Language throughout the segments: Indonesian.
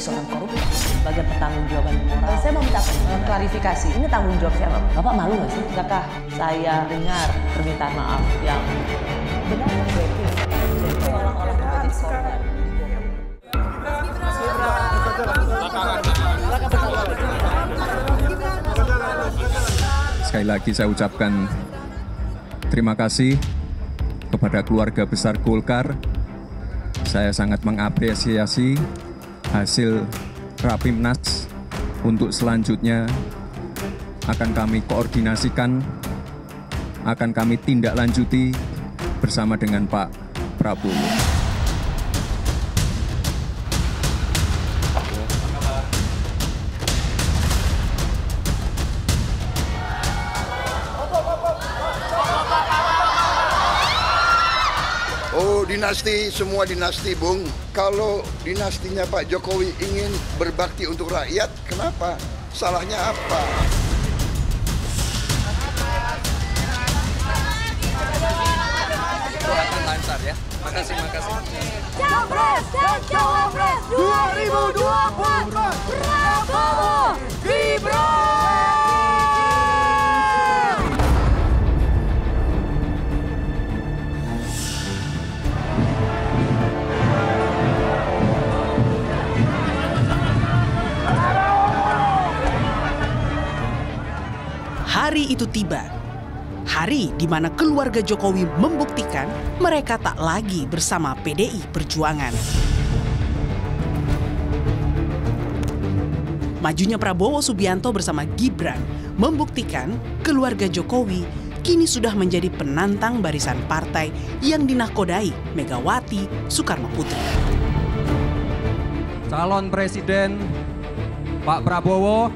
seorang koruptor sebagai pertanggungjawaban moral. Saya mau minta klarifikasi, ini tanggung jawab siapa? Bapak malu nggak sih? Tidakkah saya dengar permintaan maaf yang benar Sekali lagi saya ucapkan terima kasih kepada keluarga besar Golkar. Saya sangat mengapresiasi hasil Rapimnas. Untuk selanjutnya akan kami koordinasikan, akan kami tindak lanjuti bersama dengan Pak Prabowo. Oh, dinasti, semua dinasti, Bung. Kalau dinastinya Pak Jokowi ingin berbakti untuk rakyat, kenapa? Salahnya apa? Doakan lancar ya. Makasih. Capres dan Cawapres 2024 Prabowo Gibran. Hari itu tiba. Hari di mana keluarga Jokowi membuktikan mereka tak lagi bersama PDI Perjuangan. Majunya Prabowo Subianto bersama Gibran membuktikan keluarga Jokowi kini sudah menjadi penantang barisan partai yang dinahkodai Megawati Soekarno Putri. Calon Presiden Pak Prabowo,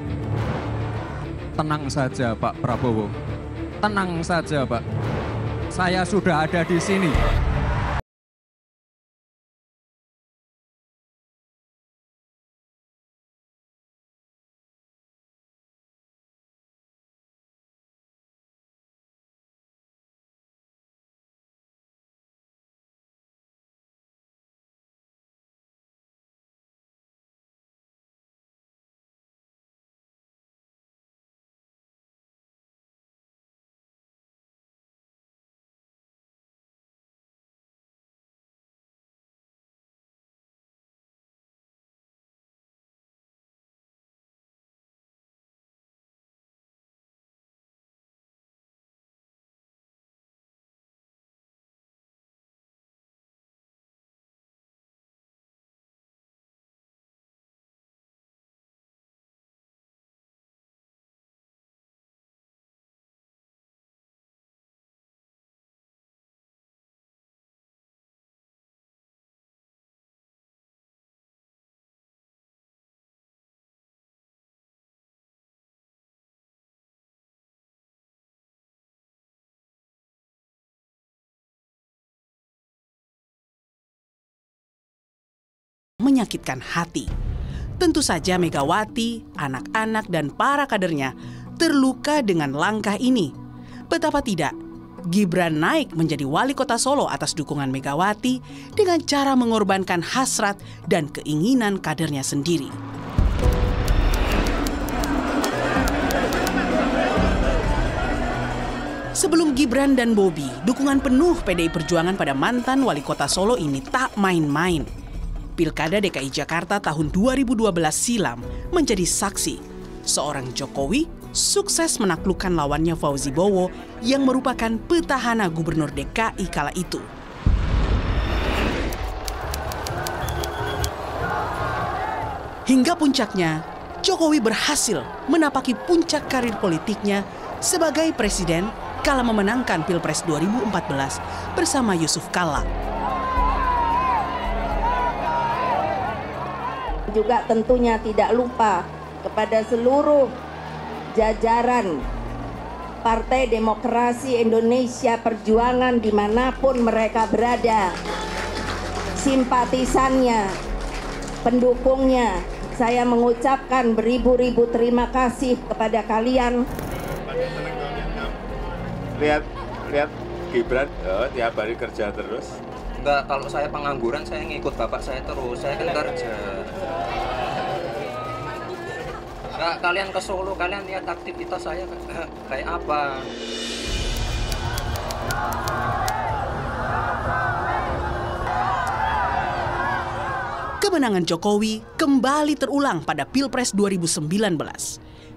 tenang saja Pak Prabowo. Tenang saja Pak. Saya sudah ada di sini. Menyakitkan hati. Tentu saja Megawati, anak-anak, dan para kadernya terluka dengan langkah ini. Betapa tidak, Gibran naik menjadi wali kota Solo atas dukungan Megawati dengan cara mengorbankan hasrat dan keinginan kadernya sendiri. Sebelum Gibran dan Bobi, dukungan penuh PDI Perjuangan pada mantan wali kota Solo ini tak main-main. Pilkada DKI Jakarta tahun 2012 silam menjadi saksi. Seorang Jokowi sukses menaklukkan lawannya Fauzi Bowo yang merupakan petahana gubernur DKI kala itu. Hingga puncaknya, Jokowi berhasil menapaki puncak karir politiknya sebagai presiden kala memenangkan Pilpres 2014 bersama Yusuf Kalla. Juga tentunya tidak lupa kepada seluruh jajaran Partai Demokrasi Indonesia Perjuangan dimanapun mereka berada, simpatisannya, pendukungnya. Saya mengucapkan beribu-ribu terima kasih kepada kalian. Lihat Gibran tiap hari kerja terus. Enggak, kalau saya pengangguran saya ngikut bapak saya terus, saya kan kerja. Nggak, kalian ke Solo, kalian lihat aktivitas saya kayak apa. Kemenangan Jokowi kembali terulang pada Pilpres 2019.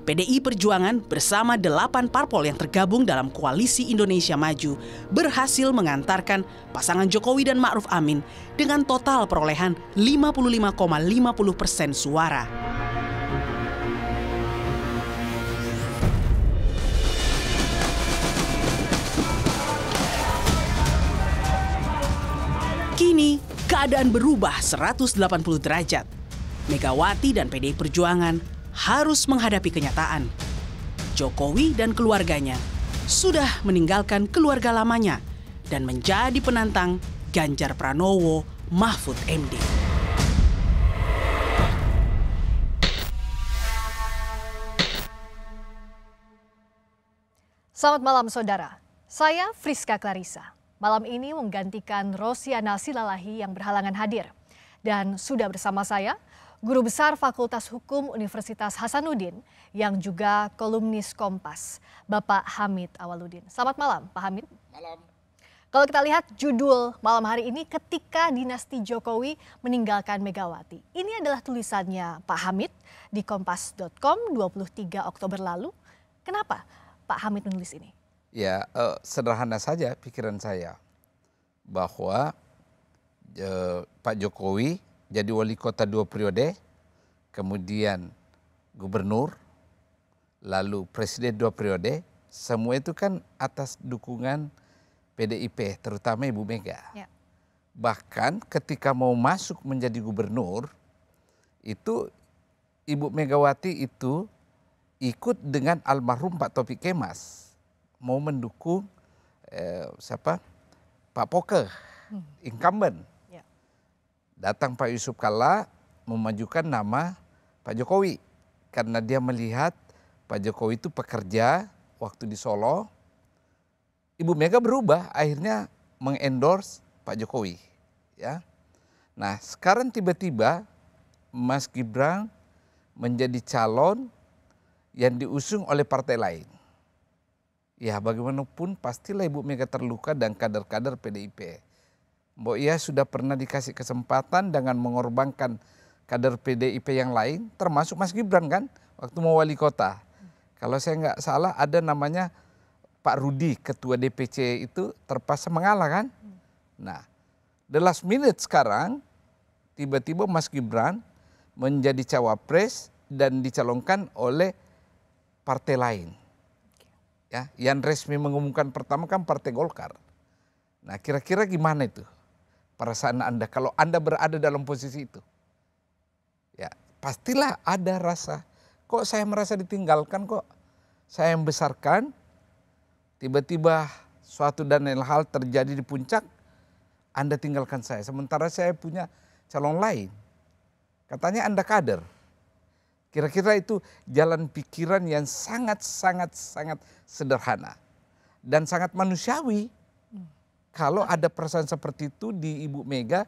PDI Perjuangan bersama 8 parpol yang tergabung dalam Koalisi Indonesia Maju berhasil mengantarkan pasangan Jokowi dan Ma'ruf Amin dengan total perolehan 55,50% suara. Kini, keadaan berubah 180 derajat. Megawati dan PDI Perjuangan harus menghadapi kenyataan. Jokowi dan keluarganya sudah meninggalkan keluarga lamanya dan menjadi penantang Ganjar Pranowo Mahfud MD. Selamat malam saudara, saya Friska Clarissa. Malam ini menggantikan Rosiana Silalahi yang berhalangan hadir. Dan sudah bersama saya, Guru Besar Fakultas Hukum Universitas Hasanuddin yang juga kolumnis Kompas, Bapak Hamid Awaludin. Selamat malam, Pak Hamid. Malam. Kalau kita lihat judul malam hari ini, ketika dinasti Jokowi meninggalkan Megawati. Ini adalah tulisannya Pak Hamid di kompas.com 23 Oktober lalu. Kenapa Pak Hamid menulis ini? Ya, sederhana saja pikiran saya bahwa Pak Jokowi jadi wali kota 2 periode, kemudian gubernur, lalu presiden 2 periode, semua itu kan atas dukungan PDIP, terutama Ibu Mega. Ya. Bahkan ketika mau masuk menjadi gubernur, itu Ibu Megawati itu ikut dengan almarhum Pak Taufik Kemas, mau mendukung Pak Poke, incumbent. Datang Pak Yusuf Kalla memajukan nama Pak Jokowi karena dia melihat Pak Jokowi itu pekerja waktu di Solo. Ibu Mega berubah, akhirnya mengendorse Pak Jokowi. Ya, nah sekarang tiba-tiba Mas Gibran menjadi calon yang diusung oleh partai lain. Ya bagaimanapun pastilah Ibu Mega terluka dan kader-kader PDIP. Mbok Iya sudah pernah dikasih kesempatan dengan mengorbankan kader PDIP yang lain, termasuk Mas Gibran kan, waktu mau wali kota. Kalau saya nggak salah ada namanya Pak Rudi, ketua DPC itu terpaksa mengalah kan. Nah, the last minute sekarang, tiba-tiba Mas Gibran menjadi cawapres dan dicalonkan oleh partai lain. Ya, yang resmi mengumumkan pertama kan Partai Golkar. Nah, kira-kira gimana itu perasaan Anda kalau Anda berada dalam posisi itu? Ya, pastilah ada rasa, kok saya merasa ditinggalkan, kok saya yang besarkan, tiba-tiba suatu dan lain hal terjadi di puncak, Anda tinggalkan saya, sementara saya punya calon lain. Katanya Anda kader. Kira-kira itu jalan pikiran yang sangat sederhana dan sangat manusiawi. Kalau ada perasaan seperti itu di Ibu Mega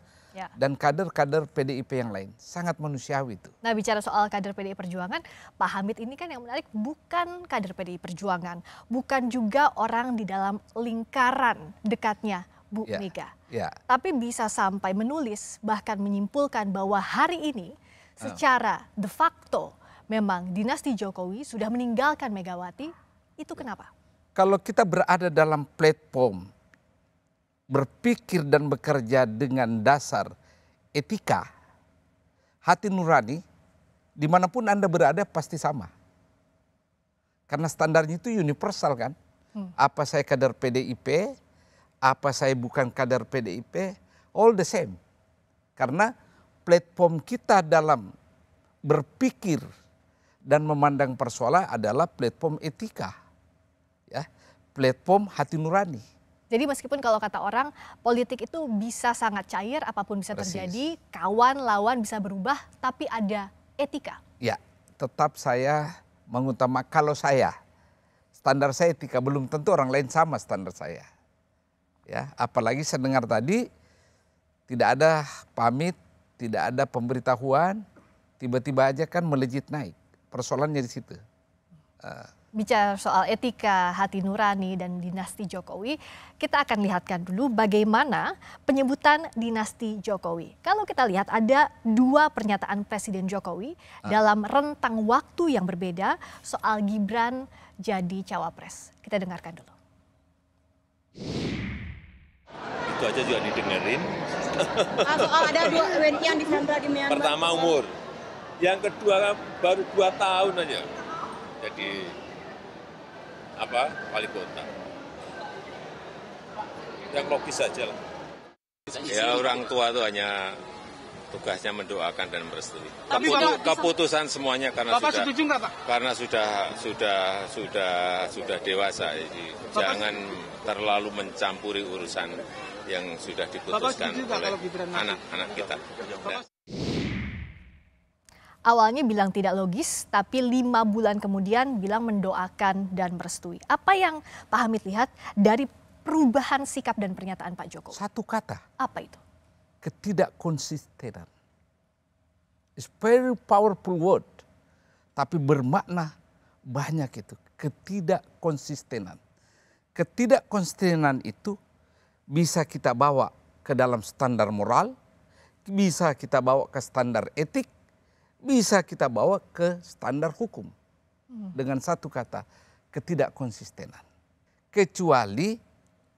dan kader-kader PDIP yang lain. Sangat manusiawi itu. Nah bicara soal kader PDI Perjuangan, Pak Hamid ini kan yang menarik bukan kader PDI Perjuangan. Bukan juga orang di dalam lingkaran dekatnya Bu Mega. Tapi bisa sampai menulis bahkan menyimpulkan bahwa hari ini secara de facto memang dinasti Jokowi sudah meninggalkan Megawati. Itu kenapa? Kalau kita berada dalam platform berpikir dan bekerja dengan dasar etika, hati nurani, dimanapun Anda berada pasti sama. Karena standarnya itu universal kan. Apa saya kader PDIP, apa saya bukan kader PDIP, all the same. Karena platform kita dalam berpikir dan memandang persoalan adalah platform etika. Ya, platform hati nurani. Jadi meskipun kalau kata orang politik itu bisa sangat cair, apapun bisa terjadi, kawan lawan bisa berubah, tapi ada etika. Ya, tetap saya mengutamakan, kalau saya standar saya etika, belum tentu orang lain sama standar saya. Ya, apalagi saya dengar tadi tidak ada pamit, tidak ada pemberitahuan, tiba-tiba aja kan melejit naik. persoalannya di situ. Bicara soal etika, hati nurani, dan dinasti Jokowi, kita akan lihatkan dulu bagaimana penyebutan dinasti Jokowi. Kalau kita lihat ada 2 pernyataan Presiden Jokowi dalam rentang waktu yang berbeda soal Gibran jadi cawapres. Kita dengarkan dulu. Itu aja juga didengerin. Soal ada 2 WNI yang disandra di Myanmar. Pertama umur, yang kedua baru 2 tahun aja. Jadi wali kota. Yang logis saja lah. Ya orang tua itu hanya tugasnya mendoakan dan merestui. Keputusan semuanya karena Bapak sudah setuju nggak, Pak? Karena sudah dewasa. Jadi jangan terlalu mencampuri urusan yang sudah diputuskan oleh anak-anak kita. Awalnya bilang tidak logis, tapi 5 bulan kemudian bilang mendoakan dan merestui. Apa yang Pak Hamid lihat dari perubahan sikap dan pernyataan Pak Jokowi? Satu kata. Apa itu? Ketidakkonsistenan. It's very powerful word. Tapi bermakna banyak itu. Ketidakkonsistenan. Ketidakkonsistenan itu bisa kita bawa ke dalam standar moral, bisa kita bawa ke standar etik, bisa kita bawa ke standar hukum. Dengan satu kata, ketidakkonsistenan. Kecuali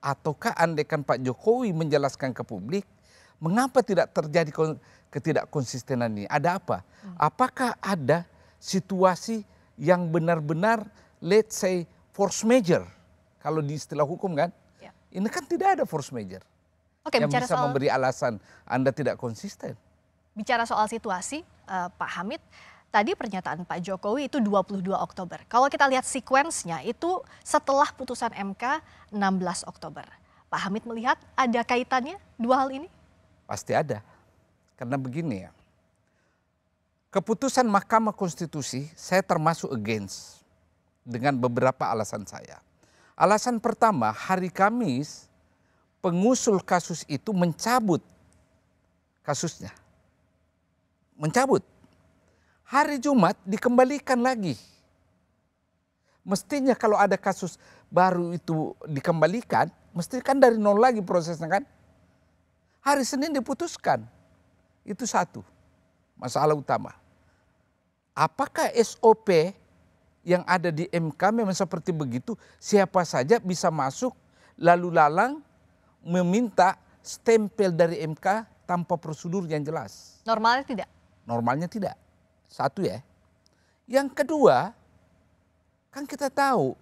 ataukah andaikan Pak Jokowi menjelaskan ke publik, mengapa tidak terjadi ketidakkonsistenan ini? Ada apa? Apakah ada situasi yang benar-benar, let's say, force major? Kalau di istilah hukum kan, ini kan tidak ada force major. Yang bisa memberi alasan Anda tidak konsisten. Bicara soal situasi, Pak Hamid, tadi pernyataan Pak Jokowi itu 22 Oktober. Kalau kita lihat sekuensnya itu setelah putusan MK 16 Oktober. Pak Hamid melihat ada kaitannya 2 hal ini? Pasti ada. Karena begini ya, keputusan Mahkamah Konstitusi saya termasuk against dengan beberapa alasan saya. Alasan pertama, hari Kamis pengusul kasus itu mencabut kasusnya. Mencabut. Hari Jumat dikembalikan lagi. Mestinya kalau ada kasus baru itu dikembalikan, mesti kan dari nol lagi prosesnya kan. Hari Senin diputuskan. Itu satu masalah utama. Apakah SOP yang ada di MK memang seperti begitu? Siapa saja bisa masuk lalu lalang meminta stempel dari MK tanpa prosedur yang jelas. Normalnya tidak? Normalnya tidak. Satu ya. Yang kedua, kan kita tahu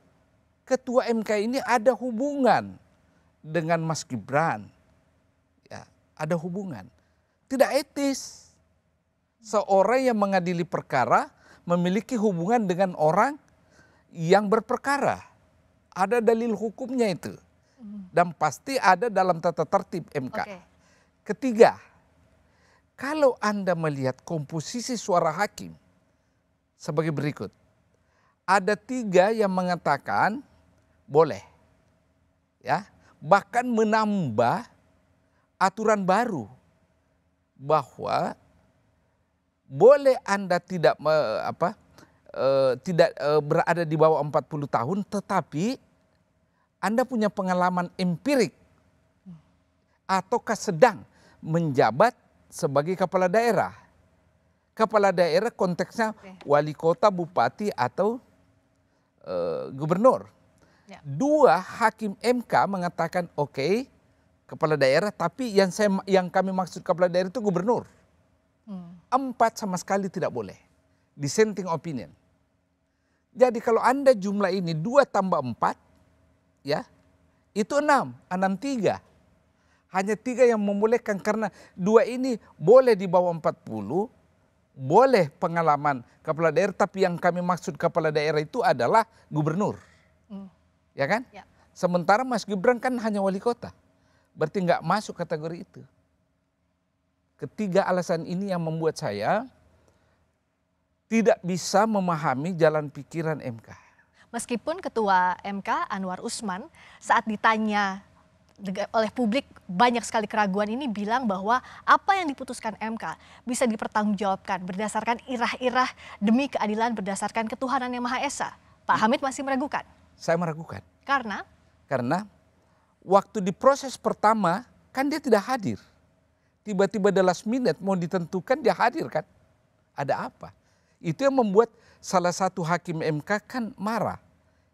ketua MK ini ada hubungan dengan Mas Gibran. Ya, ada hubungan. Tidak etis. Seorang yang mengadili perkara memiliki hubungan dengan orang yang berperkara. Ada dalil hukumnya itu. Dan pasti ada dalam tata tertib MK. Ketiga, kalau Anda melihat komposisi suara hakim sebagai berikut. Ada 3 yang mengatakan boleh. Ya, bahkan menambah aturan baru bahwa boleh Anda tidak berada di bawah 40 tahun tetapi Anda punya pengalaman empirik ataukah sedang menjabat sebagai kepala daerah. Kepala daerah konteksnya wali kota, bupati atau gubernur. 2 hakim MK mengatakan oke, kepala daerah, tapi yang kami maksud kepala daerah itu gubernur. 4 sama sekali tidak boleh. Dissenting opinion. Jadi kalau Anda jumlah ini 2 tambah 4, ya itu 6, 3. Hanya 3 yang membolehkan karena 2 ini boleh di bawah 40, boleh pengalaman kepala daerah, tapi yang kami maksud kepala daerah itu adalah gubernur. Ya kan? Ya. Sementara Mas Gibran kan hanya wali kota. Berarti nggak masuk kategori itu. Ketiga alasan ini yang membuat saya tidak bisa memahami jalan pikiran MK. Meskipun Ketua MK Anwar Usman saat ditanya oleh publik banyak sekali keraguan ini bilang bahwa apa yang diputuskan MK bisa dipertanggungjawabkan berdasarkan irah-irah demi keadilan berdasarkan ketuhanan yang Maha Esa. Pak Hamid masih meragukan? Saya meragukan. Karena? Karena waktu di proses pertama kan dia tidak hadir. Tiba-tiba the last minute mau ditentukan dia hadir kan. Ada apa? Itu yang membuat salah satu hakim MK kan marah.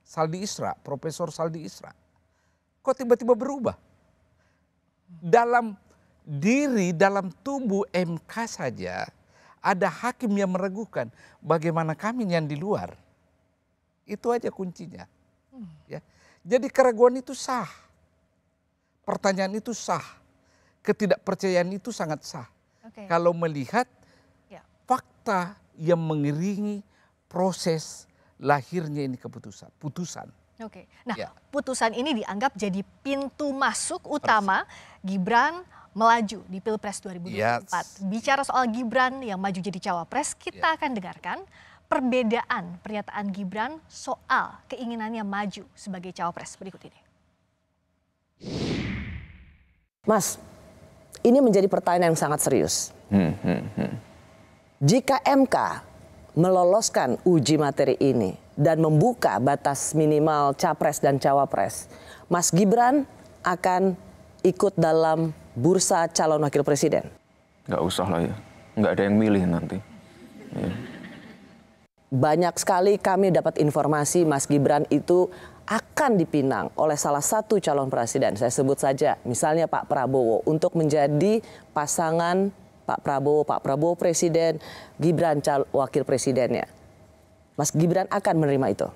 Saldi Isra, Profesor Saldi Isra. Kok tiba-tiba berubah? Dalam diri, dalam tubuh MK saja ada hakim yang meragukan. Bagaimana kami yang di luar? Itu aja kuncinya. Ya. Jadi keraguan itu sah. Pertanyaan itu sah. Ketidakpercayaan itu sangat sah. Kalau melihat fakta yang mengiringi proses lahirnya ini putusan. Oke, nah putusan ini dianggap jadi pintu masuk utama Gibran melaju di Pilpres 2024. Bicara soal Gibran yang maju jadi cawapres, kita akan dengarkan perbedaan pernyataan Gibran soal keinginannya maju sebagai cawapres berikut ini. Mas, ini menjadi pertanyaan yang sangat serius. Jika MK meloloskan uji materi ini dan membuka batas minimal capres dan cawapres, Mas Gibran akan ikut dalam bursa calon wakil presiden? Nggak usah lah ya, nggak ada yang milih nanti. Ya. Banyak sekali kami dapat informasi Mas Gibran itu akan dipinang oleh salah satu calon presiden. Saya sebut saja misalnya Pak Prabowo untuk menjadi pasangan Pak Prabowo presiden, Gibran wakil presidennya. Mas Gibran akan menerima itu?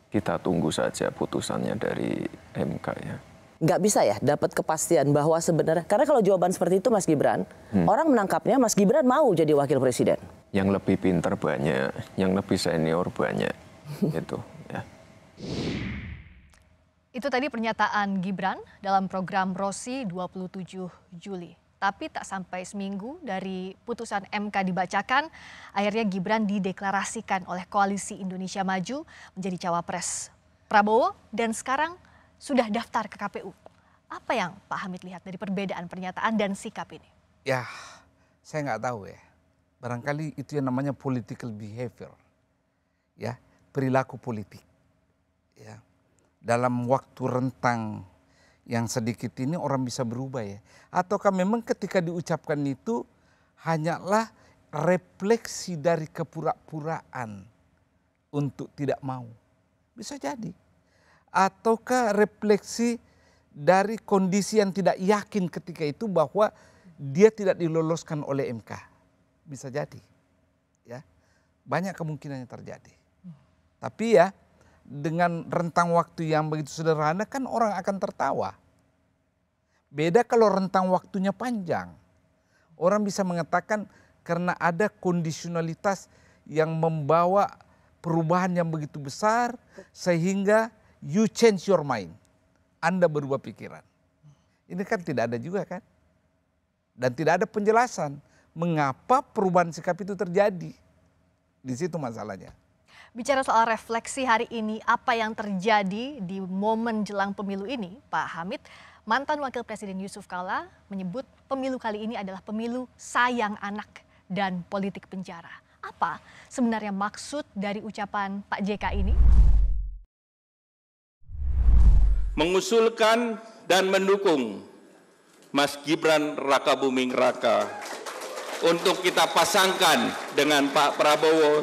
Kita tunggu saja putusannya dari MK ya. Nggak bisa ya dapat kepastian bahwa sebenarnya, karena kalau jawaban seperti itu Mas Gibran, orang menangkapnya Mas Gibran mau jadi wakil presiden. Yang lebih pintar banyak, yang lebih senior banyak, itu ya. Itu tadi pernyataan Gibran dalam program Rosi 27 Juli. Tapi tak sampai seminggu dari putusan MK dibacakan, akhirnya Gibran dideklarasikan oleh Koalisi Indonesia Maju menjadi cawapres Prabowo dan sekarang sudah daftar ke KPU. Apa yang Pak Hamid lihat dari perbedaan pernyataan dan sikap ini? Ya, saya nggak tahu ya. Barangkali itu yang namanya political behavior, ya, perilaku politik. Ya, dalam waktu rentang yang sedikit ini orang bisa berubah ya. Ataukah memang ketika diucapkan itu hanyalah refleksi dari kepura-puraan untuk tidak mau. Bisa jadi. Ataukah refleksi dari kondisi yang tidak yakin ketika itu bahwa dia tidak diloloskan oleh MK. Bisa jadi. Ya. Banyak kemungkinan yang terjadi. Tapi ya, dengan rentang waktu yang begitu sederhana kan orang akan tertawa. Beda kalau rentang waktunya panjang. Orang bisa mengatakan karena ada kondisionalitas yang membawa perubahan yang begitu besar sehingga you change your mind. Anda berubah pikiran. Ini kan tidak ada juga kan. Dan tidak ada penjelasan mengapa perubahan sikap itu terjadi. Di situ masalahnya. Bicara soal refleksi hari ini, apa yang terjadi di momen jelang pemilu ini, Pak Hamid, mantan Wakil Presiden Yusuf Kalla menyebut pemilu kali ini adalah pemilu sayang anak dan politik penjara. Apa sebenarnya maksud dari ucapan Pak JK ini? Mengusulkan dan mendukung Mas Gibran Rakabuming Raka untuk kita pasangkan dengan Pak Prabowo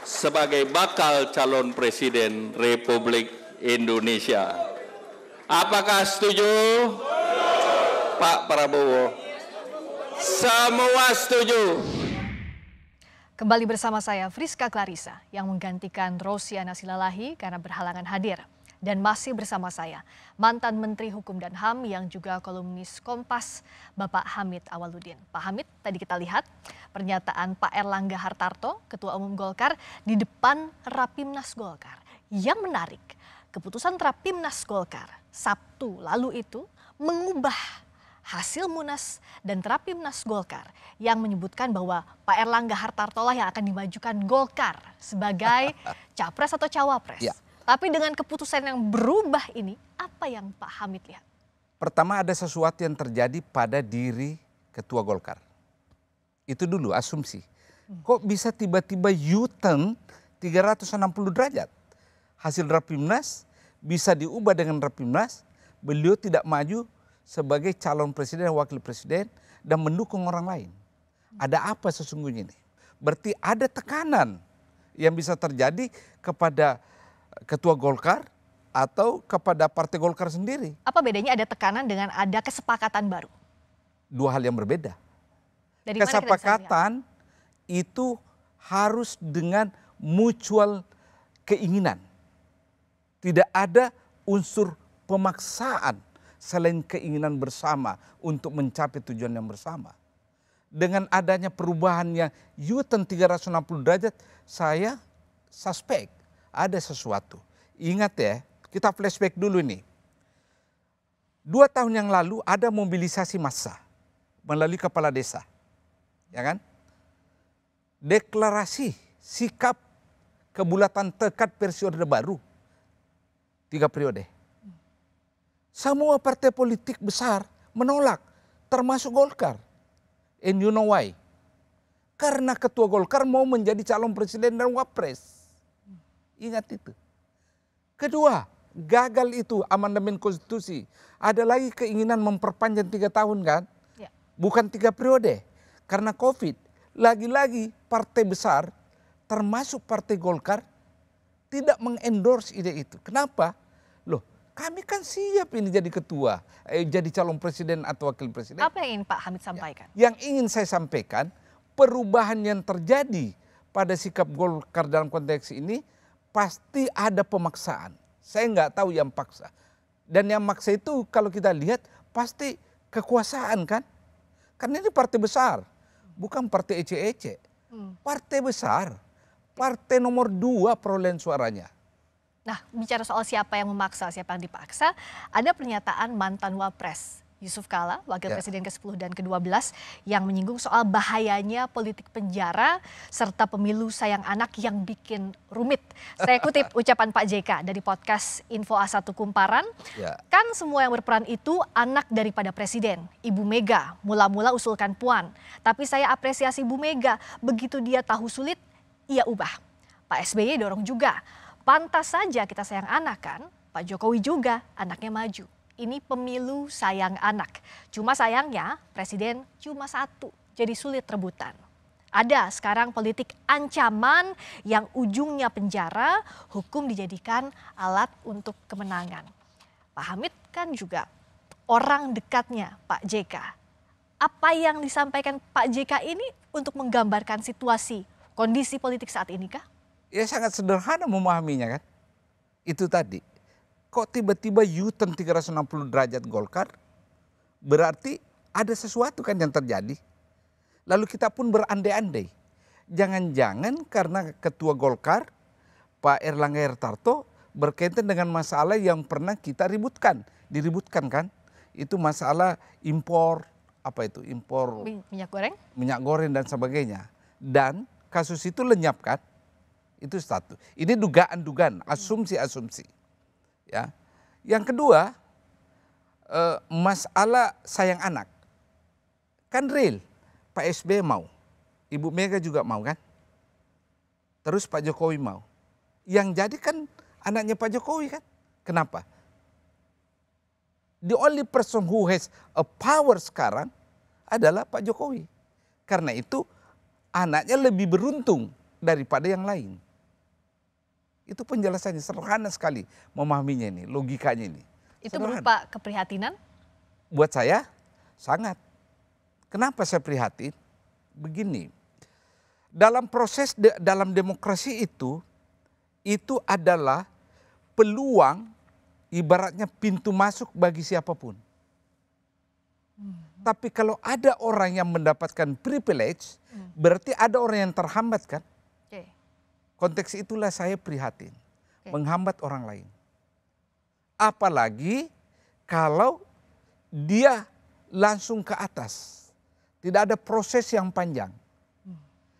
sebagai bakal calon presiden Republik Indonesia. Apakah setuju? Pak Prabowo? Semua setuju. Kembali bersama saya Friska Clarissa yang menggantikan Rosiana Silalahi karena berhalangan hadir. Dan masih bersama saya mantan Menteri Hukum dan HAM yang juga kolumnis Kompas, Bapak Hamid Awaludin. Pak Hamid, tadi kita lihat pernyataan Pak Erlangga Hartarto, Ketua Umum Golkar, di depan Rapimnas Golkar. Yang menarik, keputusan Rapimnas Golkar Sabtu lalu itu mengubah hasil Munas dan Rapimnas Golkar yang menyebutkan bahwa Pak Erlangga Hartarto lah yang akan dimajukan Golkar sebagai capres atau cawapres. Ya. Tapi dengan keputusan yang berubah ini, apa yang Pak Hamid lihat? Pertama, ada sesuatu yang terjadi pada diri Ketua Golkar. Itu dulu asumsi. Kok bisa tiba-tiba U-turn 360 derajat? Hasil Rapimnas bisa diubah dengan Rapimnas, beliau tidak maju sebagai calon presiden dan wakil presiden dan mendukung orang lain. Ada apa sesungguhnya ini? Berarti ada tekanan yang bisa terjadi kepada Ketua Golkar atau kepada Partai Golkar sendiri. Apa bedanya ada tekanan dengan ada kesepakatan baru? Dua hal yang berbeda. Dari mana kita bisa lihat? Kesepakatan itu harus dengan mutual keinginan. Tidak ada unsur pemaksaan selain keinginan bersama untuk mencapai tujuan yang bersama. Dengan adanya perubahan yang U-turn 360 derajat, saya suspek ada sesuatu. Ingat ya, kita flashback dulu nih. 2 tahun yang lalu ada mobilisasi massa melalui kepala desa. Ya kan? Deklarasi sikap kebulatan tekad versi Orde Baru 3 periode. Semua partai politik besar menolak, termasuk Golkar. And you know why? Karena Ketua Golkar mau menjadi calon presiden dan wapres. Ingat itu. Kedua, gagal itu amandemen konstitusi. Ada lagi keinginan memperpanjang 3 tahun kan? Ya. Bukan 3 periode. Karena COVID. Lagi-lagi partai besar, termasuk Partai Golkar, tidak mengendorse ide itu. Kenapa? Loh, kami kan siap ini jadi ketua, jadi calon presiden atau wakil presiden. Apa yang ingin Pak Hamid sampaikan? Yang ingin saya sampaikan, perubahan yang terjadi pada sikap Golkar dalam konteks ini pasti ada pemaksaan. Saya nggak tahu yang paksa. Dan yang maksa itu kalau kita lihat pasti kekuasaan kan? Karena ini partai besar, bukan partai ece-ece. Partai besar, partai nomor 2 perolehan suaranya. Nah, bicara soal siapa yang memaksa, siapa yang dipaksa, ada pernyataan mantan Wapres Yusuf Kala, Wakil Presiden ke-10 dan ke-12, yang menyinggung soal bahayanya politik penjara serta pemilu sayang anak yang bikin rumit. Saya kutip ucapan Pak JK dari podcast Info A1 Kumparan. Kan semua yang berperan itu anak daripada Presiden, Ibu Mega, mula-mula usulkan Puan. Tapi saya apresiasi Bu Mega, begitu dia tahu sulit, ia ubah. Pak SBY dorong juga. Pantas saja kita sayang anak kan, Pak Jokowi juga anaknya maju. Ini pemilu sayang anak. Cuma sayangnya presiden cuma 1, jadi sulit rebutan. Ada sekarang politik ancaman yang ujungnya penjara, hukum dijadikan alat untuk kemenangan. Pak Hamid kan juga orang dekatnya Pak JK. Apa yang disampaikan Pak JK ini untuk menggambarkan situasi, kondisi politik saat ini kah? Ya sangat sederhana memahaminya kan. Itu tadi. Kok tiba-tiba U-turn 360 derajat Golkar? Berarti ada sesuatu kan yang terjadi. Lalu kita pun berandai-andai. Jangan-jangan karena Ketua Golkar, Pak Erlangga Hartarto, berkaitan dengan masalah yang pernah kita diributkan kan. Itu masalah impor, impor minyak goreng dan sebagainya. Dan kasus itu lenyap kan. Itu satu. Ini dugaan-dugaan, asumsi-asumsi. Ya. Yang kedua, masalah sayang anak. Kan real, Pak SBY mau, Ibu Mega juga mau kan? Terus Pak Jokowi mau. Yang jadi kan anaknya Pak Jokowi kan? Kenapa? The only person who has a power sekarang adalah Pak Jokowi. Karena itu anaknya lebih beruntung daripada yang lain. Itu penjelasannya, sederhana sekali memahaminya ini, logikanya ini. Itu berupa keprihatinan? Buat saya sangat. Kenapa saya prihatin? Begini, dalam proses dalam demokrasi itu adalah peluang, ibaratnya pintu masuk bagi siapapun. Tapi kalau ada orang yang mendapatkan privilege, berarti ada orang yang terhambat kan? Konteks itulah saya prihatin, menghambat orang lain. Apalagi kalau dia langsung ke atas, tidak ada proses yang panjang.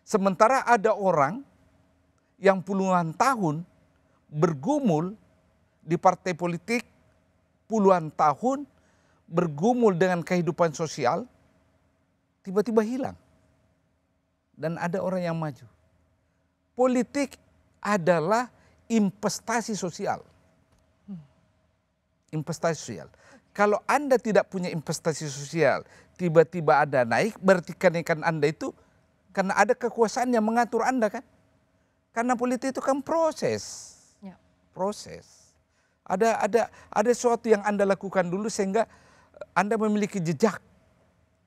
Sementara ada orang yang puluhan tahun bergumul di partai politik, puluhan tahun bergumul dengan kehidupan sosial, tiba-tiba hilang. Dan ada orang yang maju. Politik adalah investasi sosial. Investasi sosial. Kalau Anda tidak punya investasi sosial, tiba-tiba ada naik, berarti kenaikan Anda itu karena ada kekuasaan yang mengatur Anda kan? Karena politik itu kan proses. Proses. Ada sesuatu yang Anda lakukan dulu sehingga Anda memiliki jejak.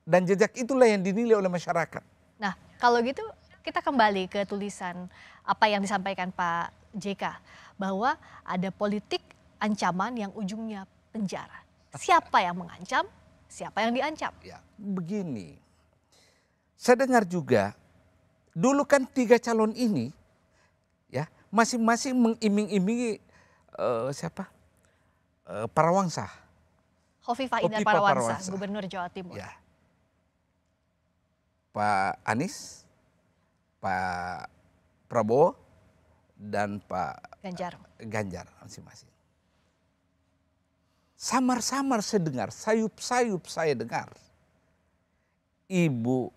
Dan jejak itulah yang dinilai oleh masyarakat. Nah, kalau gitu kita kembali ke tulisan apa yang disampaikan Pak JK. Bahwa ada politik ancaman yang ujungnya penjara. Siapa yang mengancam, siapa yang diancam? Ya, begini. Saya dengar juga, dulu kan 3 calon ini, ya masing-masing mengiming-imingi Parawangsa. Hovifah Indar Parawansa, Gubernur Jawa Timur. Ya. Pak Anies, Pak Prabowo, dan Pak Ganjar masing-masing. Samar-samar saya dengar, sayup-sayup saya dengar. Ibu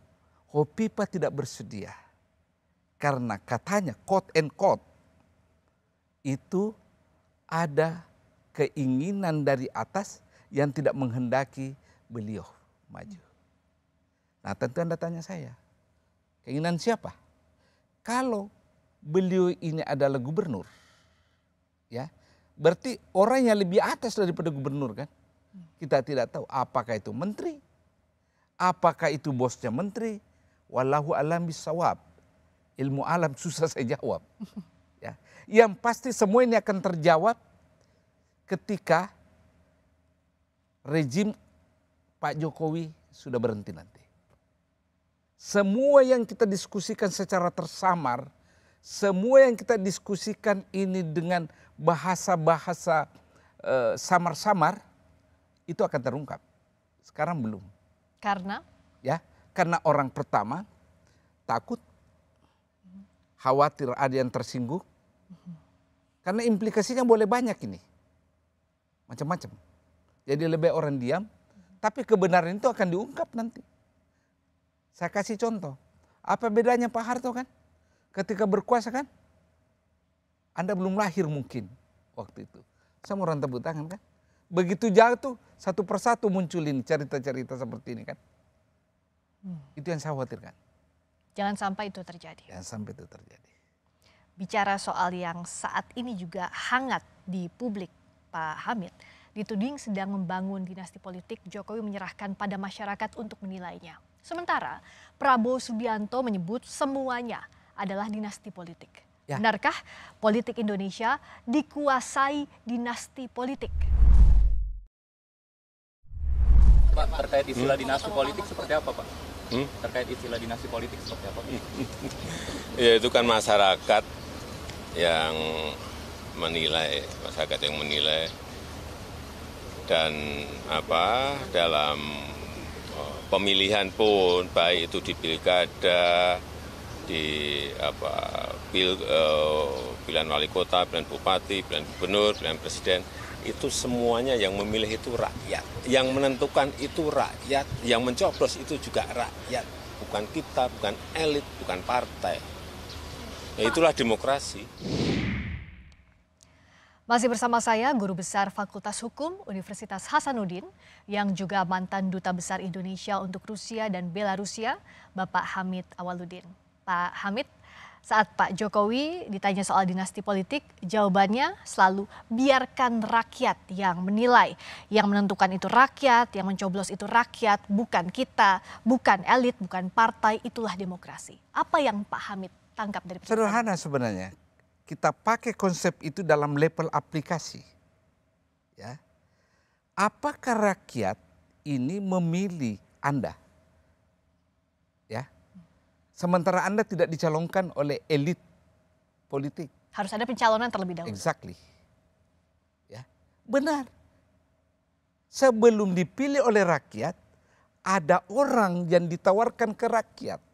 Hovifah tidak bersedia. Karena katanya, quote and quote, itu ada keinginan dari atas yang tidak menghendaki beliau maju. Nah tentu Anda tanya saya, keinginan siapa? Kalau beliau ini adalah gubernur, ya, berarti orang yang lebih atas daripada gubernur kan? Kita tidak tahu apakah itu menteri, apakah itu bosnya menteri. Wallahu alam bisawab. Ilmu alam susah saya jawab. Ya. Yang pasti semua ini akan terjawab ketika rejim Pak Jokowi sudah berhenti nanti. Semua yang kita diskusikan secara tersamar, semua yang kita diskusikan ini dengan bahasa-bahasa samar-samar, itu akan terungkap. Sekarang belum. Karena? Ya, karena orang pertama takut, khawatir ada yang tersinggung. Karena implikasinya boleh banyak ini. Macam-macam. Jadi lebih orang diam, tapi kebenaran itu akan diungkap nanti. Saya kasih contoh. Apa bedanya Pak Harto kan? Ketika berkuasa kan? Anda belum lahir mungkin waktu itu. Saya mau orang tepuk tangan kan? Begitu jatuh, satu persatu muncul ini cerita-cerita seperti ini kan? Itu yang saya khawatirkan. Jangan sampai itu terjadi. Jangan sampai itu terjadi. Bicara soal yang saat ini juga hangat di publik, Pak Hamid, dituding sedang membangun dinasti politik, Jokowi menyerahkan pada masyarakat untuk menilainya. Sementara Prabowo Subianto menyebut semuanya adalah dinasti politik. Ya. Benarkah politik Indonesia dikuasai dinasti politik? Pak, terkait istilah dinasti politik seperti apa, Pak? Terkait istilah dinasti politik seperti apa? Ya itu kan masyarakat yang menilai, dan dalam pemilihan pun baik itu di pilkada, di pilihan wali kota, pilihan bupati, pilihan gubernur, pilihan presiden, itu semuanya yang memilih itu rakyat, yang menentukan itu rakyat, yang mencoblos itu juga rakyat, bukan kita, bukan elit, bukan partai. Ya, itulah demokrasi. Masih bersama saya Guru Besar Fakultas Hukum Universitas Hasanuddin yang juga mantan Duta Besar Indonesia untuk Rusia dan Belarusia, Bapak Hamid Awaludin. Pak Hamid, saat Pak Jokowi ditanya soal dinasti politik, jawabannya selalu biarkan rakyat yang menilai. Yang menentukan itu rakyat, yang mencoblos itu rakyat, bukan kita, bukan elit, bukan partai, itulah demokrasi. Apa yang Pak Hamid tangkap dari persoalan? Sederhana sebenarnya. Kita pakai konsep itu dalam level aplikasi. Ya. Apakah rakyat ini memilih Anda? Ya. Sementara Anda tidak dicalonkan oleh elit politik. Harus ada pencalonan terlebih dahulu. Exactly. Ya. Benar. Sebelum dipilih oleh rakyat, ada orang yang ditawarkan ke rakyat.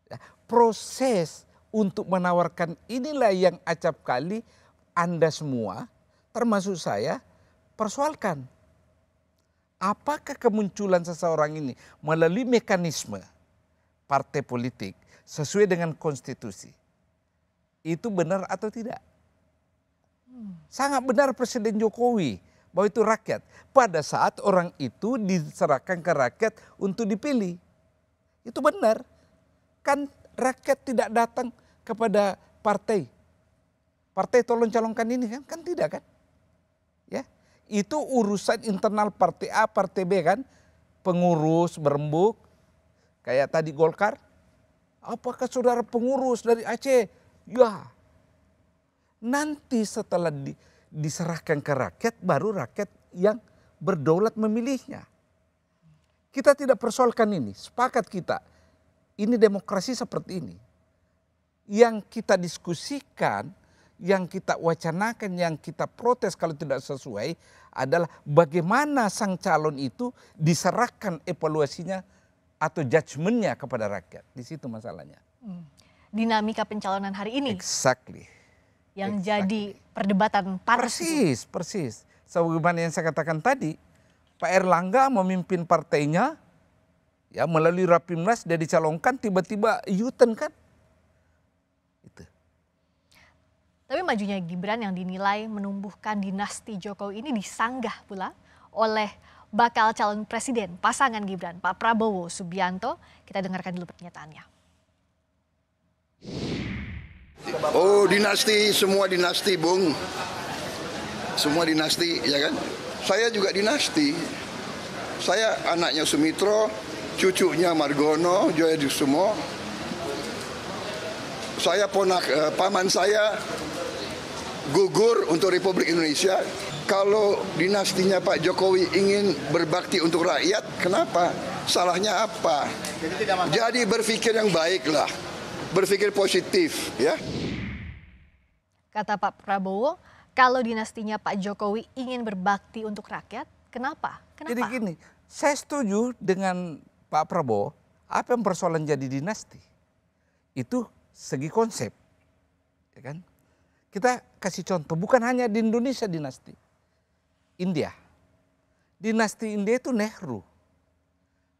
Ya. Proses untuk menawarkan inilah yang acap kali Anda semua, termasuk saya, persoalkan. apakah kemunculan seseorang ini melalui mekanisme partai politik sesuai dengan konstitusi itu benar atau tidak? Sangat benar Presiden Jokowi bahwa itu rakyat. Pada saat orang itu diserahkan ke rakyat untuk dipilih. Itu benar. Kan rakyat tidak datang kepada partai. Partai tolong calonkan ini kan? Kan tidak kan? Ya. Itu urusan internal partai A, partai B kan. Pengurus berembuk. Kayak tadi Golkar. Apakah saudara pengurus dari Aceh? Ya. Nanti setelah diserahkan ke rakyat, baru rakyat yang berdaulat memilihnya. Kita tidak persoalkan ini, sepakat kita. Ini demokrasi seperti ini. Yang kita diskusikan, yang kita wacanakan, yang kita protes kalau tidak sesuai adalah bagaimana sang calon itu diserahkan evaluasinya atau judgementnya kepada rakyat. Di situ masalahnya. Dinamika pencalonan hari ini. Exactly. Yang jadi perdebatan panas. Persis. Sebagaimana yang saya katakan tadi, Pak Erlangga memimpin partainya, ya melalui Rapimnas dia dicalonkan, tiba-tiba U-turn kan. Itu. Tapi majunya Gibran yang dinilai menumbuhkan dinasti Jokowi ini disanggah pula oleh bakal calon presiden pasangan Gibran, Pak Prabowo Subianto. Kita dengarkan dulu pernyataannya. Oh, dinasti, semua dinasti, Bung. Semua dinasti, ya kan? Saya juga dinasti. Saya anaknya Sumitro, cucunya Margono, Joyosumo. Saya paman saya gugur untuk Republik Indonesia. Kalau dinastinya Pak Jokowi ingin berbakti untuk rakyat, kenapa? Salahnya apa? Jadi berpikir yang baik lah. Berpikir positif, ya. Kata Pak Prabowo, kalau dinastinya Pak Jokowi ingin berbakti untuk rakyat, kenapa? Jadi gini, saya setuju dengan Pak Prabowo, apa yang persoalan jadi dinasti? Itu segi konsep, ya kan? Kita kasih contoh, bukan hanya di Indonesia dinasti. India. Dinasti India itu Nehru.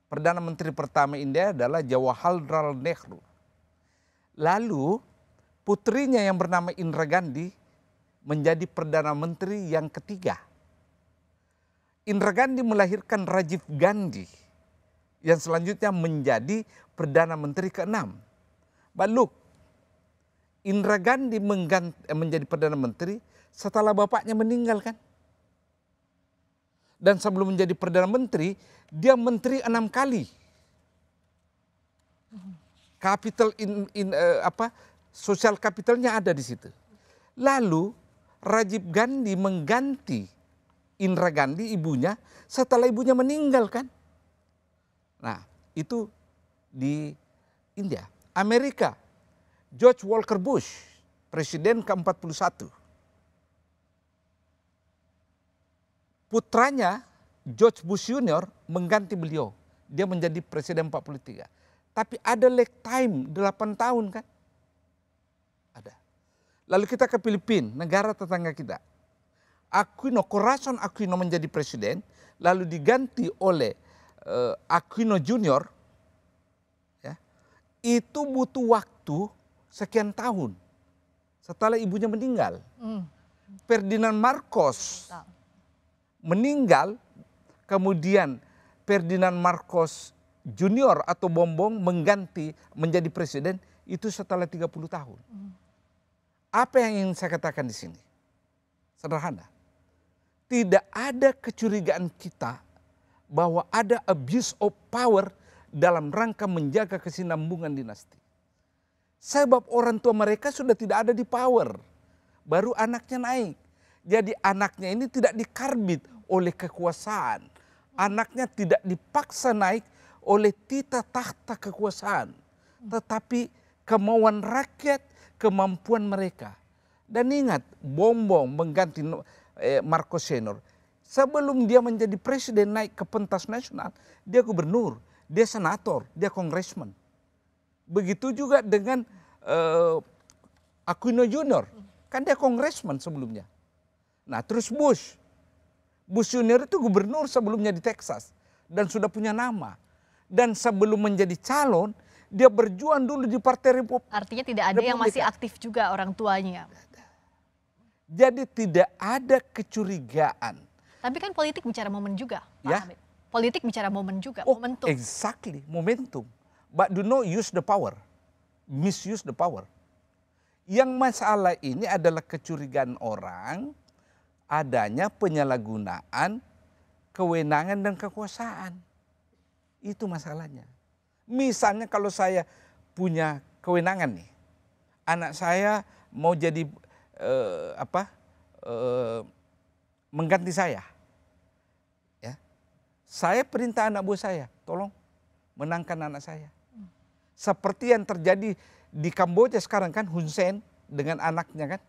Perdana Menteri pertama India adalah Jawaharlal Nehru. Lalu putrinya yang bernama Indira Gandhi menjadi Perdana Menteri yang ketiga. Indira Gandhi melahirkan Rajiv Gandhi yang selanjutnya menjadi Perdana Menteri ke-6. But Indira Gandhi menjadi Perdana Menteri setelah bapaknya meninggal kan. Dan sebelum menjadi Perdana Menteri, dia menteri 6 kali. Capital sosial kapitalnya ada di situ. Lalu Rajiv Gandhi mengganti Indira Gandhi ibunya setelah ibunya meninggal kan. Nah itu di India. Amerika, George Walker Bush, presiden ke-41. Putranya George Bush Junior mengganti beliau. Dia menjadi presiden 43. Tapi ada lag time 8 tahun kan. Ada. Lalu kita ke Filipina, negara tetangga kita. Corazon Aquino menjadi presiden, lalu diganti oleh Aquino Junior. Ya, itu butuh waktu sekian tahun setelah ibunya meninggal. Ferdinand Marcos meninggal, kemudian Ferdinand Marcos Junior atau Bongbong mengganti menjadi presiden itu setelah 30 tahun. Apa yang ingin saya katakan di sini? Sederhana. Tidak ada kecurigaan kita bahwa ada abuse of power dalam rangka menjaga kesinambungan dinasti. Sebab orang tua mereka sudah tidak ada di power. Baru anaknya naik. Jadi anaknya ini tidak dikarbit oleh kekuasaan. Anaknya tidak dipaksa naik oleh tita tahta kekuasaan, tetapi kemauan rakyat, kemampuan mereka. Dan ingat, Bongbong mengganti Marcos Senior. Sebelum dia menjadi presiden naik ke pentas nasional, dia gubernur, dia senator, dia congressman. Begitu juga dengan Aquino Junior, kan dia congressman sebelumnya. Nah terus Bush Bush Junior itu gubernur sebelumnya di Texas dan sudah punya nama. Dan sebelum menjadi calon, dia berjuang dulu di Partai Republik. Artinya tidak ada yang masih aktif juga orang tuanya. Jadi tidak ada kecurigaan. Tapi kan politik bicara momen juga, Pak Ya. Hamid. Politik bicara momen juga, momentum. Exactly, momentum. But do not use the power, misuse the power. Yang masalah ini adalah kecurigaan orang adanya penyalahgunaan kewenangan dan kekuasaan. Itu masalahnya. Misalnya kalau saya punya kewenangan nih, anak saya mau jadi mengganti saya, ya, saya perintah anak buah saya, tolong menangkan anak saya. Seperti yang terjadi di Kamboja sekarang kan, Hun Sen dengan anaknya kan,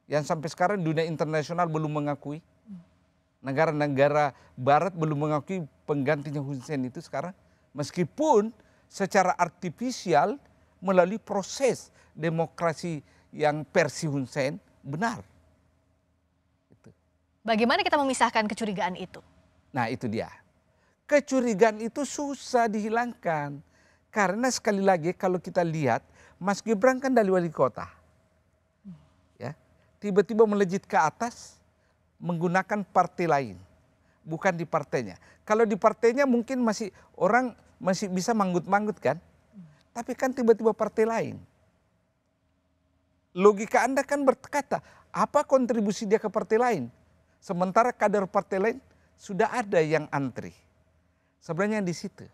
yang sampai sekarang dunia internasional belum mengakui. Negara-negara Barat belum mengakui penggantinya Hun Sen itu sekarang, meskipun secara artifisial melalui proses demokrasi yang versi Hun Sen benar. Bagaimana kita memisahkan kecurigaan itu? Nah itu dia. Kecurigaan itu susah dihilangkan. Karena sekali lagi kalau kita lihat, Mas Gibran kan dari wali kota. Ya, tiba-tiba melejit ke atas menggunakan partai lain. Bukan di partainya. Kalau di partainya mungkin masih orang masih bisa manggut-manggut kan. Tapi kan tiba-tiba partai lain. Logika Anda kan berkata, apa kontribusi dia ke partai lain? Sementara kader partai lain sudah ada yang antri. Sebenarnya di situ.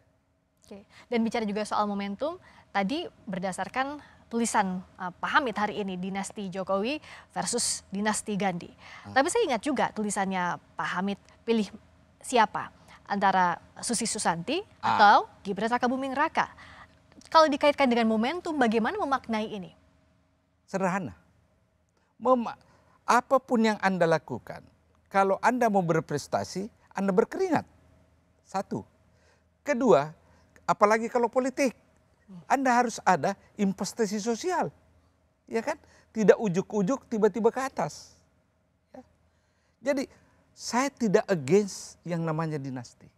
Oke. Dan bicara juga soal momentum, tadi berdasarkan tulisan Pak Hamid hari ini, dinasti Jokowi versus dinasti Gandhi. Tapi saya ingat juga tulisannya Pak Hamid, pilih siapa? Antara Susi Susanti atau Gibran Rakabuming Raka. Kalau dikaitkan dengan momentum, bagaimana memaknai ini? Sederhana. Apapun yang Anda lakukan, kalau Anda mau berprestasi, Anda berkeringat. Satu. Kedua, apalagi kalau politik, Anda harus ada investasi sosial. Ya kan? Tidak ujuk-ujuk tiba-tiba ke atas. Ya. Jadi saya tidak against yang namanya dinasti.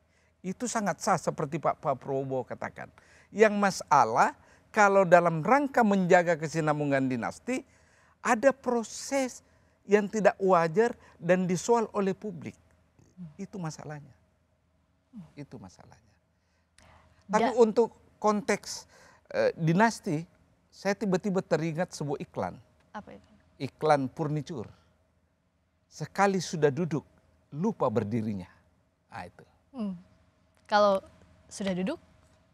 Itu sangat sah seperti Pak Prabowo katakan. Yang masalah kalau dalam rangka menjaga kesinambungan dinasti, ada proses yang tidak wajar dan disoal oleh publik. Itu masalahnya. Itu masalahnya. Tapi untuk konteks dinasti, saya tiba-tiba teringat sebuah iklan. Apa itu? Iklan furniture. Sekali sudah duduk, lupa berdirinya. Nah, itu. Kalau sudah duduk,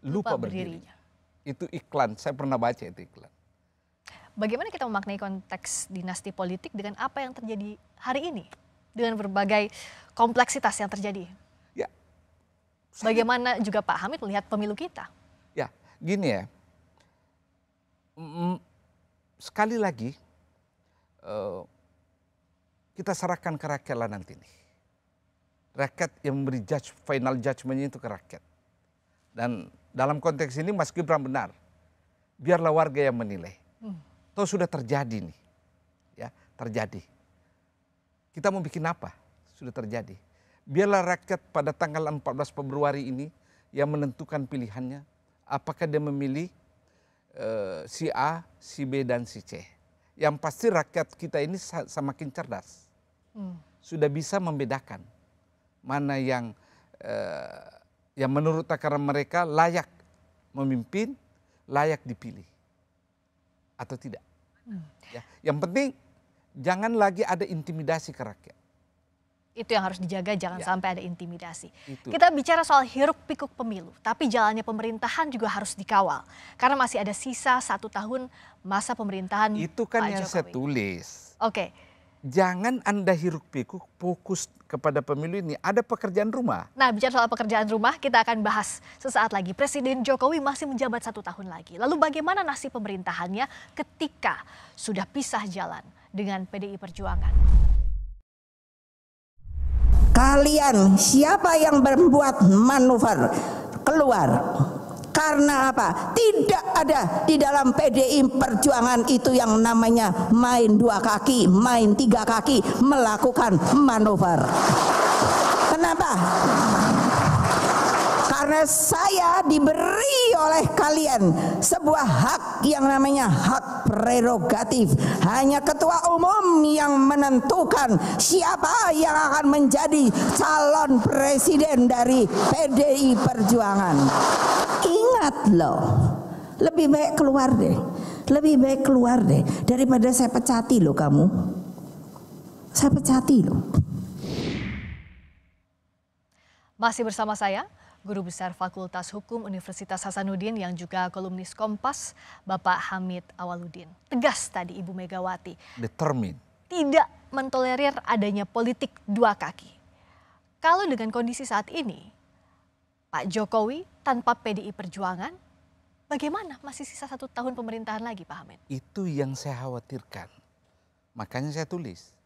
lupa berdirinya. Itu iklan, saya pernah baca itu iklan. Bagaimana kita memaknai konteks dinasti politik dengan apa yang terjadi hari ini? Dengan berbagai kompleksitas yang terjadi. Ya. Bagaimana juga Pak Hamid melihat pemilu kita? Ya, gini ya. Sekali lagi, kita serahkan ke rakyat lah nanti nih. Rakyat yang memberi final judgment-nya itu ke rakyat. Dan dalam konteks ini Mas Gibran benar. Biarlah warga yang menilai. Toh sudah terjadi nih. Ya, terjadi. Kita mau bikin apa? Sudah terjadi. Biarlah rakyat pada tanggal 14 Februari ini yang menentukan pilihannya. Apakah dia memilih si A, si B, dan si C. Yang pasti rakyat kita ini semakin cerdas. Sudah bisa membedakan mana yang menurut takaran mereka layak memimpin, layak dipilih atau tidak. Ya, yang penting jangan lagi ada intimidasi ke rakyat. Itu yang harus dijaga, jangan sampai ada intimidasi. Itu. Kita bicara soal hiruk pikuk pemilu, tapi jalannya pemerintahan juga harus dikawal. Karena masih ada sisa 1 tahun masa pemerintahan itu kan Pak yang Jokowi. saya tulis. Oke. Jangan Anda hiruk pikuk fokus kepada pemilu ini, ada pekerjaan rumah. Nah, bicara soal pekerjaan rumah, kita akan bahas sesaat lagi. Presiden Jokowi masih menjabat 1 tahun lagi. Lalu bagaimana nasib pemerintahannya ketika sudah pisah jalan dengan PDI Perjuangan? Kalian siapa yang membuat manuver keluar? Karena apa? Tidak ada di dalam PDI Perjuangan itu yang namanya main 2 kaki, main 3 kaki, melakukan manuver. Kenapa? Karena saya diberi oleh kalian sebuah hak yang namanya hak prerogatif. Hanya ketua umum yang menentukan siapa yang akan menjadi calon presiden dari PDI Perjuangan. Ingat loh, lebih baik keluar deh. Lebih baik keluar deh daripada saya pecati loh kamu. Saya pecati loh. Masih bersama saya, Guru Besar Fakultas Hukum Universitas Hasanuddin yang juga kolumnis Kompas, Bapak Hamid Awaludin. Tegas tadi Ibu Megawati. Determined. Tidak mentolerir adanya politik dua kaki. Kalau dengan kondisi saat ini, Pak Jokowi tanpa PDI Perjuangan, bagaimana? Masih sisa 1 tahun pemerintahan lagi, Pak Hamid. Itu yang saya khawatirkan. Makanya saya tulis,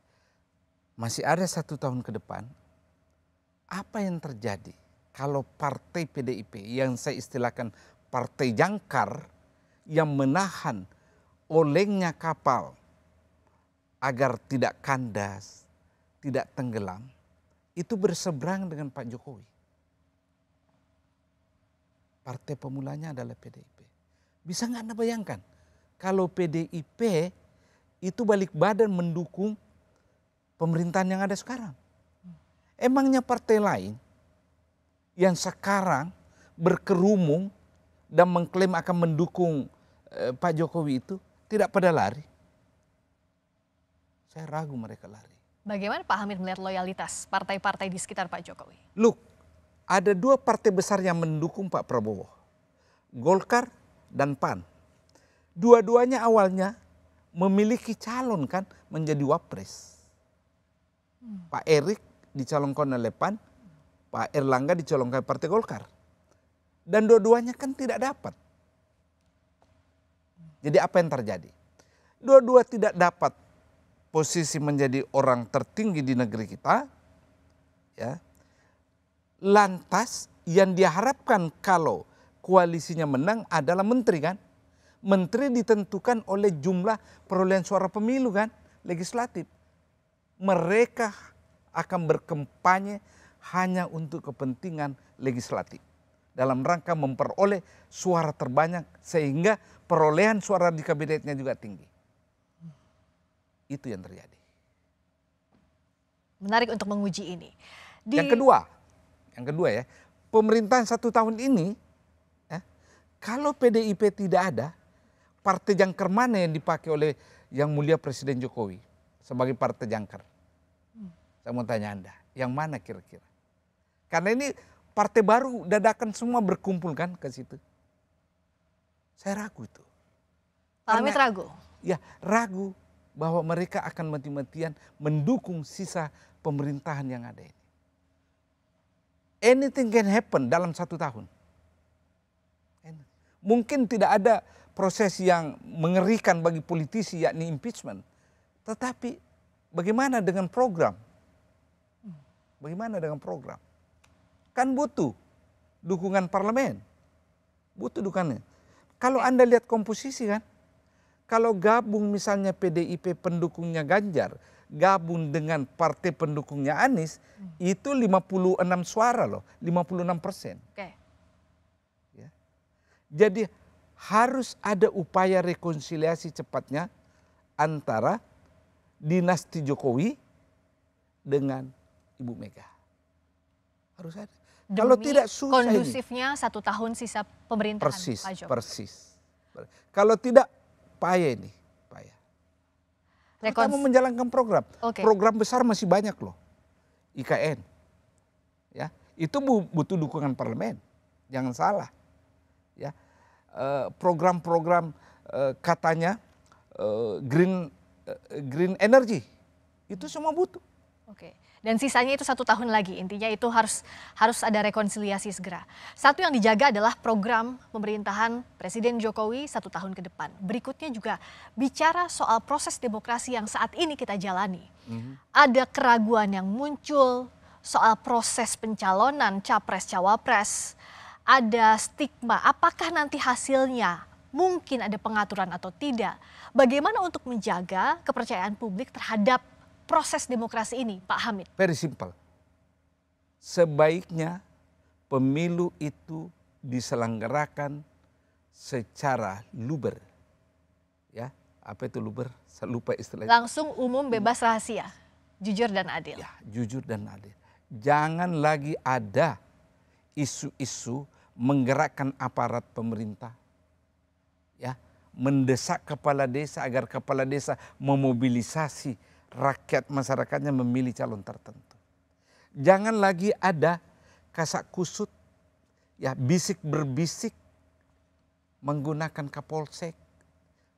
masih ada 1 tahun ke depan, apa yang terjadi kalau partai PDIP yang saya istilahkan partai jangkar yang menahan olengnya kapal agar tidak kandas, tidak tenggelam, itu berseberang dengan Pak Jokowi. Partai pemulanya adalah PDIP. Bisa nggak Anda bayangkan kalau PDIP itu balik badan mendukung pemerintahan yang ada sekarang? Emangnya partai lain yang sekarang berkerumung dan mengklaim akan mendukung Pak Jokowi itu tidak pada lari? Saya ragu mereka lari. Bagaimana Pak Hamid melihat loyalitas partai-partai di sekitar Pak Jokowi? Look, ada 2 partai besar yang mendukung Pak Prabowo. Golkar dan PAN. Dua-duanya awalnya memiliki calon kan menjadi wapres. Pak Erik dicalonkan oleh PAN, Pak Erlangga dicalonkan Partai Golkar. Dan dua-duanya kan tidak dapat. Jadi apa yang terjadi? Dua-dua tidak dapat posisi menjadi orang tertinggi di negeri kita. Ya. Lantas yang diharapkan kalau koalisinya menang adalah menteri kan. Menteri ditentukan oleh jumlah perolehan suara pemilu kan, legislatif. Mereka akan berkampanye hanya untuk kepentingan legislatif. Dalam rangka memperoleh suara terbanyak sehingga perolehan suara di kabinetnya juga tinggi. Itu yang terjadi. Menarik untuk menguji ini. Yang kedua ya, pemerintahan 1 tahun ini, ya, kalau PDIP tidak ada, partai jangkar mana yang dipakai oleh Yang Mulia Presiden Jokowi sebagai partai jangkar? Saya mau tanya Anda, yang mana kira-kira? Karena ini partai baru dadakan semua berkumpul kan ke situ. Saya ragu itu. Pak Hamid ragu? Ya, ragu bahwa mereka akan mati-matian mendukung sisa pemerintahan yang ada ini. Anything can happen dalam 1 tahun. Mungkin tidak ada proses yang mengerikan bagi politisi yakni impeachment. Tetapi bagaimana dengan program? Bagaimana dengan program? Kan butuh dukungan parlemen. Butuh dukungannya. Kalau Anda lihat komposisi kan, kalau gabung misalnya PDIP pendukungnya Ganjar, gabung dengan partai pendukungnya Anies, itu 56 suara loh, 56%. Oke. Ya. Jadi harus ada upaya rekonsiliasi cepatnya antara dinasti Jokowi dengan Ibu Mega. Harus ada. Demi kalau tidak susah kondusifnya ini. 1 tahun sisa pemerintahan Pak Jokowi. Persis. Kalau tidak payah ini. Kamu menjalankan program. Program besar masih banyak loh. IKN. Ya, itu butuh dukungan parlemen. Jangan salah. Ya. Program-program katanya green energy. Itu semua butuh. Oke. Dan sisanya itu 1 tahun lagi, intinya itu harus ada rekonsiliasi segera. Satu yang dijaga adalah program pemerintahan Presiden Jokowi 1 tahun ke depan. Berikutnya juga bicara soal proses demokrasi yang saat ini kita jalani. Ada keraguan yang muncul soal proses pencalonan capres-cawapres. Ada stigma, apakah nanti hasilnya mungkin ada pengaturan atau tidak. Bagaimana untuk menjaga kepercayaan publik terhadap proses demokrasi ini, Pak Hamid? Very simple. sebaiknya pemilu itu diselenggarakan secara luber. Ya, apa itu luber? Saya lupa istilahnya. Langsung, umum, bebas, rahasia, jujur dan adil. Ya, jujur dan adil. Jangan lagi ada isu-isu menggerakkan aparat pemerintah. Ya, mendesak kepala desa agar kepala desa memobilisasi rakyat masyarakatnya memilih calon tertentu. Jangan lagi ada kasak kusut, ya, bisik berbisik menggunakan Kapolsek,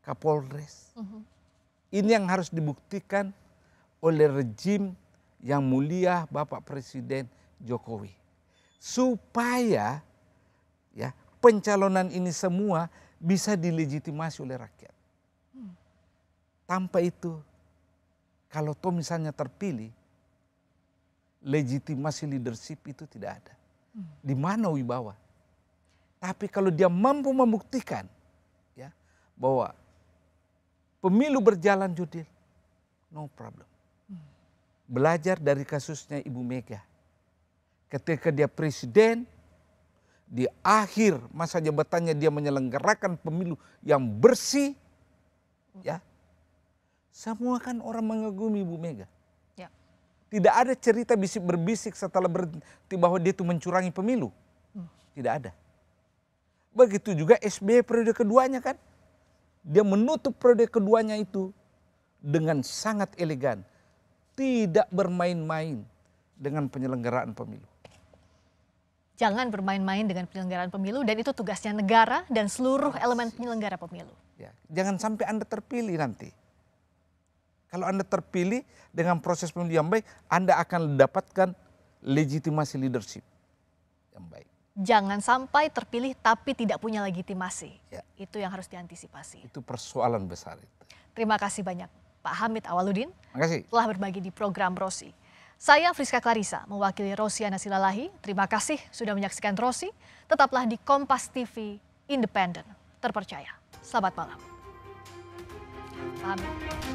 Kapolres. Ini yang harus dibuktikan oleh rejim yang mulia Bapak Presiden Jokowi. Supaya ya pencalonan ini semua bisa dilegitimasi oleh rakyat. Tanpa itu, kalau toh misalnya terpilih, legitimasi leadership itu tidak ada. Di mana wibawa? Tapi kalau dia mampu membuktikan ya bahwa pemilu berjalan jurdil, no problem. Belajar dari kasusnya Ibu Mega. Ketika dia presiden, di akhir masa jabatannya dia menyelenggarakan pemilu yang bersih, ya. Semua kan orang mengagumi Ibu Mega. Ya. Tidak ada cerita bisik berbisik setelah berhenti bahwa dia itu mencurangi pemilu. Tidak ada. Begitu juga SBY periode keduanya kan. Dia menutup periode keduanya itu dengan sangat elegan. Tidak bermain-main dengan penyelenggaraan pemilu. Jangan bermain-main dengan penyelenggaraan pemilu, dan itu tugasnya negara dan seluruh elemen penyelenggara pemilu. Ya, jangan sampai Anda terpilih nanti. Kalau Anda terpilih dengan proses pemilu yang baik, Anda akan mendapatkan legitimasi leadership yang baik. Jangan sampai terpilih tapi tidak punya legitimasi. Ya. Itu yang harus diantisipasi. Itu persoalan besar itu. Terima kasih banyak Pak Hamid Awaludin telah berbagi di program Rosi. Saya Friska Clarissa mewakili Rosiana Silalahi. Terima kasih sudah menyaksikan Rosi. Tetaplah di Kompas TV, independen, terpercaya. Selamat malam. Pak Hamid.